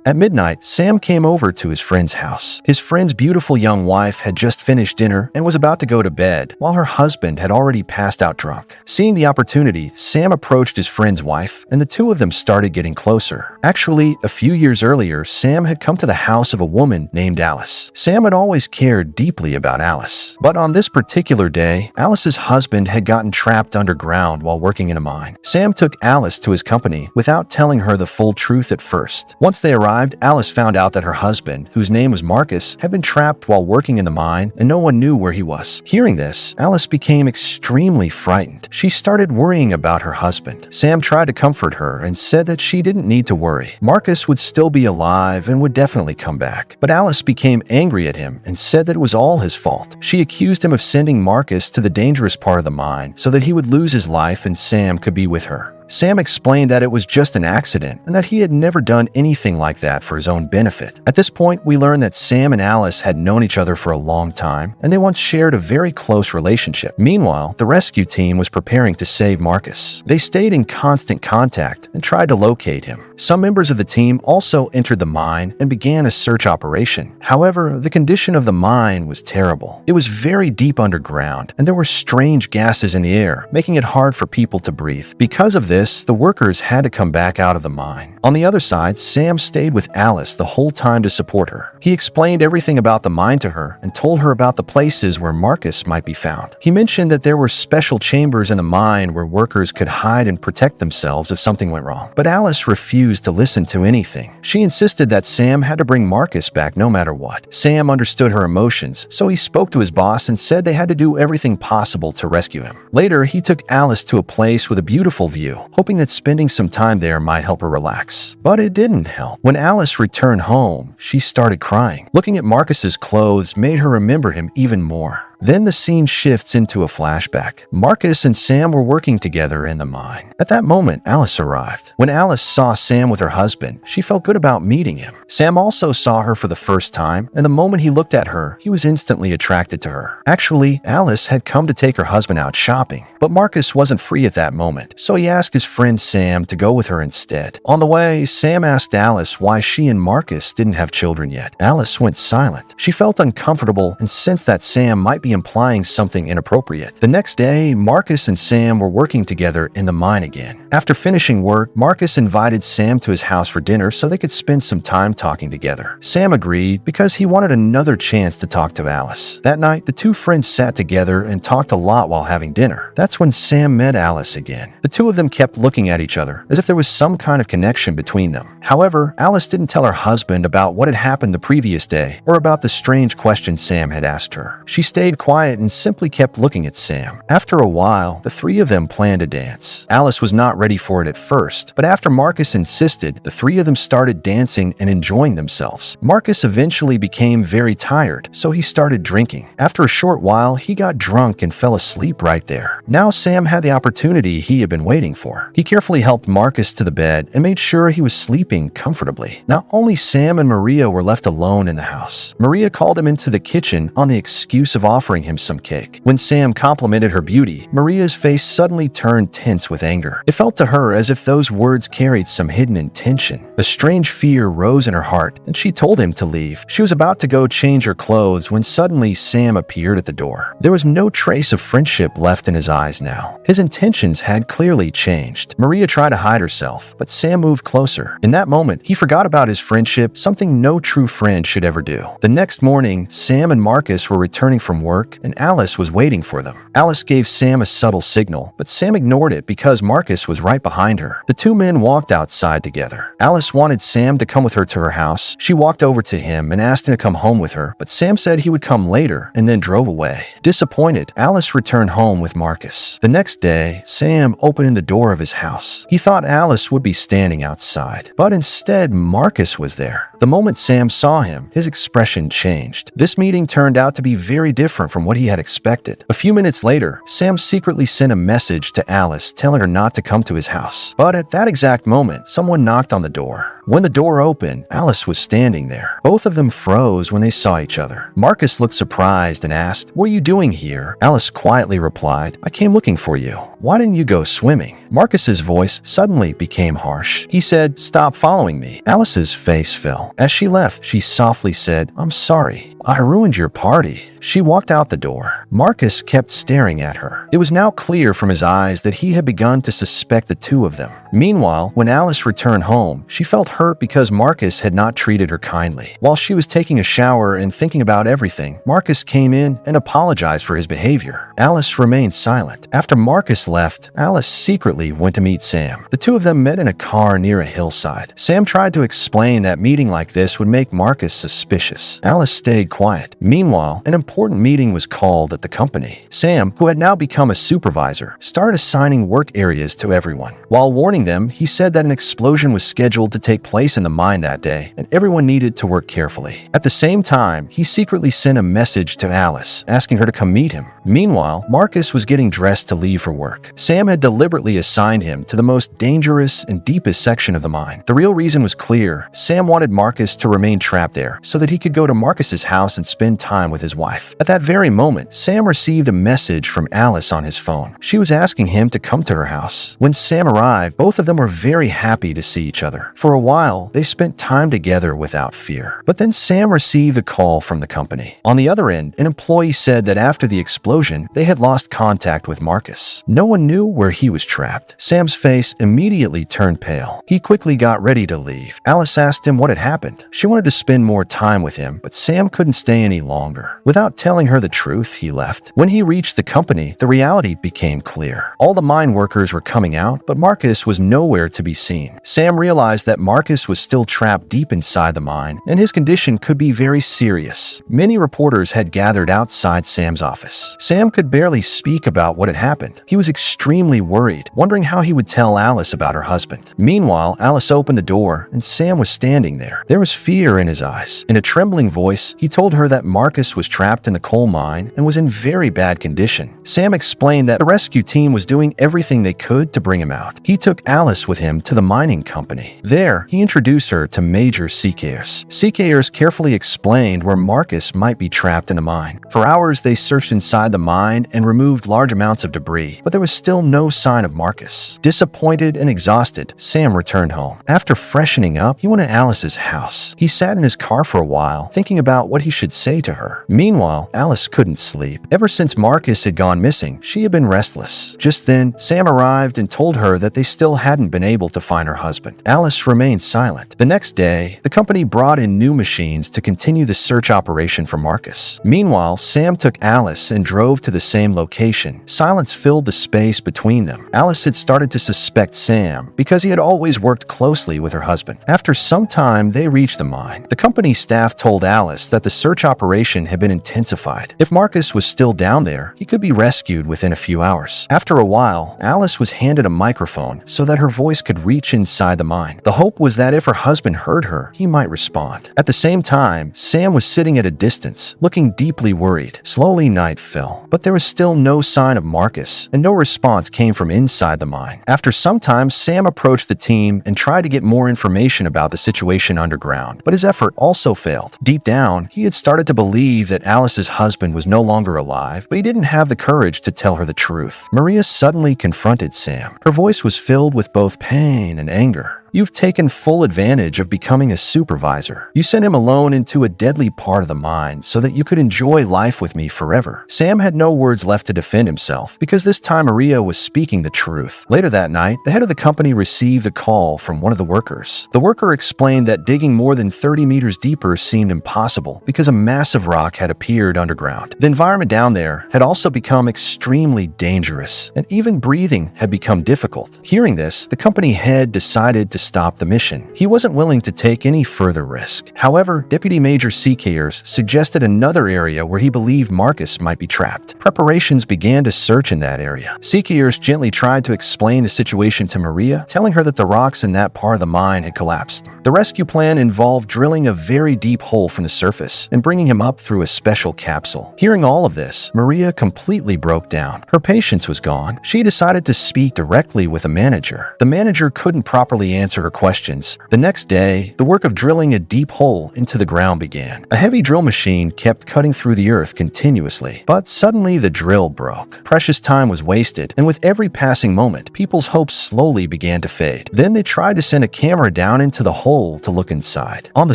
At midnight, Sam came over to his friend's house. His friend's beautiful young wife had just finished dinner and was about to go to bed, while her husband had already passed out drunk. Seeing the opportunity, Sam approached his friend's wife, and the two of them started getting closer. Actually, a few years earlier, Sam had come to the house of a woman named Alice. Sam had always cared deeply about Alice, but on this particular day, Alice's husband had gotten trapped underground while working in a mine. Sam took Alice to his company without telling her the full truth at first. Once they arrived, Alice found out that her husband, whose name was Marcus, had been trapped while working in the mine and no one knew where he was. Hearing this, Alice became extremely frightened. She started worrying about her husband. Sam tried to comfort her and said that she didn't need to worry. Marcus would still be alive and would definitely come back. But Alice became angry at him and said that it was all his fault. She accused him of sending Marcus to the dangerous part of the mine so that he would lose his life and Sam could be with her. Sam explained that it was just an accident and that he had never done anything like that for his own benefit. At this point, we learn that Sam and Alice had known each other for a long time and they once shared a very close relationship. Meanwhile, the rescue team was preparing to save Marcus. They stayed in constant contact and tried to locate him. Some members of the team also entered the mine and began a search operation. However, the condition of the mine was terrible. It was very deep underground and there were strange gases in the air, making it hard for people to breathe. Because of this, the workers had to come back out of the mine. On the other side, Sam stayed with Alice the whole time to support her. He explained everything about the mine to her and told her about the places where Marcus might be found. He mentioned that there were special chambers in the mine where workers could hide and protect themselves if something went wrong. But Alice refused to listen to anything. She insisted that Sam had to bring Marcus back no matter what. Sam understood her emotions, so he spoke to his boss and said they had to do everything possible to rescue him. Later, he took Alice to a place with a beautiful view, hoping that spending some time there might help her relax. But it didn't help. When Alice returned home, she started crying. Looking at Marcus's clothes made her remember him even more. Then the scene shifts into a flashback. Marcus and Sam were working together in the mine. At that moment, Alice arrived. When Alice saw Sam with her husband, she felt good about meeting him. Sam also saw her for the first time, and the moment he looked at her, he was instantly attracted to her. Actually, Alice had come to take her husband out shopping, but Marcus wasn't free at that moment, so he asked his friend Sam to go with her instead. On the way, Sam asked Alice why she and Marcus didn't have children yet. Alice went silent. She felt uncomfortable and sensed that Sam might be implying something inappropriate. The next day, Marcus and Sam were working together in the mine again. After finishing work, Marcus invited Sam to his house for dinner so they could spend some time talking together. Sam agreed because he wanted another chance to talk to Alice. That night, the two friends sat together and talked a lot while having dinner. That's when Sam met Alice again. The two of them kept looking at each other as if there was some kind of connection between them. However, Alice didn't tell her husband about what had happened the previous day or about the strange questions Sam had asked her. She stayed quiet and simply kept looking at Sam. After a while, the three of them planned a dance. Alice was not ready for it at first, but after Marcus insisted, the three of them started dancing and enjoying themselves. Marcus eventually became very tired, so he started drinking. After a short while, he got drunk and fell asleep right there. Now Sam had the opportunity he had been waiting for. He carefully helped Marcus to the bed and made sure he was sleeping comfortably. Now only Sam and Maria were left alone in the house. Maria called him into the kitchen on the excuse of offering him some cake. When Sam complimented her beauty, Maria's face suddenly turned tense with anger. It felt to her as if those words carried some hidden intention. A strange fear rose in her heart, and she told him to leave. She was about to go change her clothes when suddenly Sam appeared at the door. There was no trace of friendship left in his eyes now. His intentions had clearly changed. Maria tried to hide herself, but Sam moved closer. In that moment, he forgot about his friendship, something no true friend should ever do. The next morning, Sam and Marcus were returning from work, and Alice was waiting for them. Alice gave Sam a subtle signal, but Sam ignored it because Marcus was right behind her. The two men walked outside together. Alice wanted Sam to come with her to her house. She walked over to him and asked him to come home with her, but Sam said he would come later and then drove away. Disappointed, Alice returned home with Marcus. The next day, Sam opened the door of his house. He thought Alice would be standing outside, but instead Marcus was there. The moment Sam saw him, his expression changed. This meeting turned out to be very different from what he had expected. A few minutes later, Sam secretly sent a message to Alice telling her not to come to his house. But at that exact moment, someone knocked on the door. When the door opened, Alice was standing there. Both of them froze when they saw each other. Marcus looked surprised and asked, "What are you doing here?" Alice quietly replied, "I came looking for you. Why didn't you go swimming?" Marcus's voice suddenly became harsh. He said, "Stop following me." Alice's face fell. As she left, she softly said, "I'm sorry. I ruined your party." She walked out the door. Marcus kept staring at her. It was now clear from his eyes that he had begun to suspect the two of them. Meanwhile, when Alice returned home, she felt hurt because Marcus had not treated her kindly. While she was taking a shower and thinking about everything, Marcus came in and apologized for his behavior. Alice remained silent. After Marcus left, Alice secretly went to meet Sam. The two of them met in a car near a hillside. Sam tried to explain that meeting like this would make Marcus suspicious. Alice stayed quiet. Meanwhile, an important meeting was called at the company. Sam, who had now become a supervisor, started assigning work areas to everyone. While warning them, he said that an explosion was scheduled to take place in the mine that day, and everyone needed to work carefully. At the same time, he secretly sent a message to Alice, asking her to come meet him. Meanwhile, Marcus was getting dressed to leave for work. Sam had deliberately assigned him to the most dangerous and deepest section of the mine. The real reason was clear. Sam wanted Marcus to remain trapped there so that he could go to Marcus's house and spend time with his wife. At that very moment, Sam received a message from Alice on his phone. She was asking him to come to her house. When Sam arrived, both of them were very happy to see each other. For a while, they spent time together without fear. But then Sam received a call from the company. On the other end, an employee said that after the explosion, they had lost contact with Marcus. No one knew where he was trapped. Sam's face immediately turned pale. He quickly got ready to leave. Alice asked him what had happened. She wanted to spend more time with him, but Sam couldn't stay any longer. Without telling her the truth, he left. When he reached the company, the reality became clear. All the mine workers were coming out, but Marcus was nowhere to be seen. Sam realized that Marcus was still trapped deep inside the mine, and his condition could be very serious. Many reporters had gathered outside Sam's office. Sam could barely speak about what had happened. He was extremely worried, wondering how he would tell Alice about her husband. Meanwhile, Alice opened the door, and Sam was standing there. There was fear in his eyes. In a trembling voice, he told her that Marcus was trapped in the coal mine and was in very bad condition. Sam explained that the rescue team was doing everything they could to bring him out. He took Alice with him to the mining company. There, he introduced her to Major Seekers. Seekers carefully explained where Marcus might be trapped in the mine. For hours, they searched inside the mine and removed large amounts of debris, but there was still no sign of Marcus. Disappointed and exhausted, Sam returned home. After freshening up, he went to Alice's house. He sat in his car for a while, thinking about what he should say to her. Meanwhile, Alice couldn't sleep. Ever since Marcus had gone missing, she had been restless. Just then, Sam arrived and told her that they still hadn't been able to find her husband. Alice remained silent. The next day, the company brought in new machines to continue the search operation for Marcus. Meanwhile, Sam took Alice and drove to the same location. Silence filled the space between them. Alice had started to suspect Sam because he had always worked closely with her husband. After some time, they reached the mine. The company staff told Alice that the search operation had been intensified. If Marcus was still down there, he could be rescued within a few hours. After a while, Alice was handed a microphone so that her voice could reach inside the mine. The hope was that if her husband heard her, he might respond. At the same time, Sam was sitting at a distance, looking deeply worried. Slowly, night fell, but there was still no sign of Marcus, and no response came from inside the mine. After some time, Sam approached the team and tried to get more information about the situation underground, but his effort also failed. Deep down, he had started to believe that Alice's husband was no longer alive, but he didn't have the courage to tell her the truth. Maria suddenly confronted Sam. Her voice was filled with both pain and anger. You've taken full advantage of becoming a supervisor. You sent him alone into a deadly part of the mine so that you could enjoy life with me forever. Sam had no words left to defend himself because this time Maria was speaking the truth. Later that night, the head of the company received a call from one of the workers. The worker explained that digging more than 30 meters deeper seemed impossible because a massive rock had appeared underground. The environment down there had also become extremely dangerous, and even breathing had become difficult. Hearing this, the company head decided to stop the mission. He wasn't willing to take any further risk. However, Deputy Major Seekers suggested another area where he believed Marcus might be trapped. Preparations began to search in that area. Seekers gently tried to explain the situation to Maria, telling her that the rocks in that part of the mine had collapsed. The rescue plan involved drilling a very deep hole from the surface and bringing him up through a special capsule. Hearing all of this, Maria completely broke down. Her patience was gone. She decided to speak directly with a manager. The manager couldn't properly answer answer her questions. The next day, the work of drilling a deep hole into the ground began. A heavy drill machine kept cutting through the earth continuously, but suddenly the drill broke. Precious time was wasted, and with every passing moment, people's hopes slowly began to fade. Then they tried to send a camera down into the hole to look inside. On the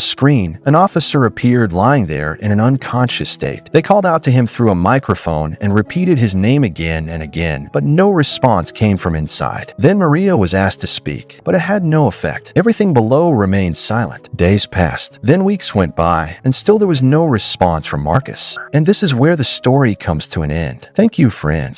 screen, an officer appeared lying there in an unconscious state. They called out to him through a microphone and repeated his name again and again, but no response came from inside. Then Maria was asked to speak, but it had no effect. Everything below remained silent. Days passed, then weeks went by, and still there was no response from Marcus. And this is where the story comes to an end. Thank you, friends.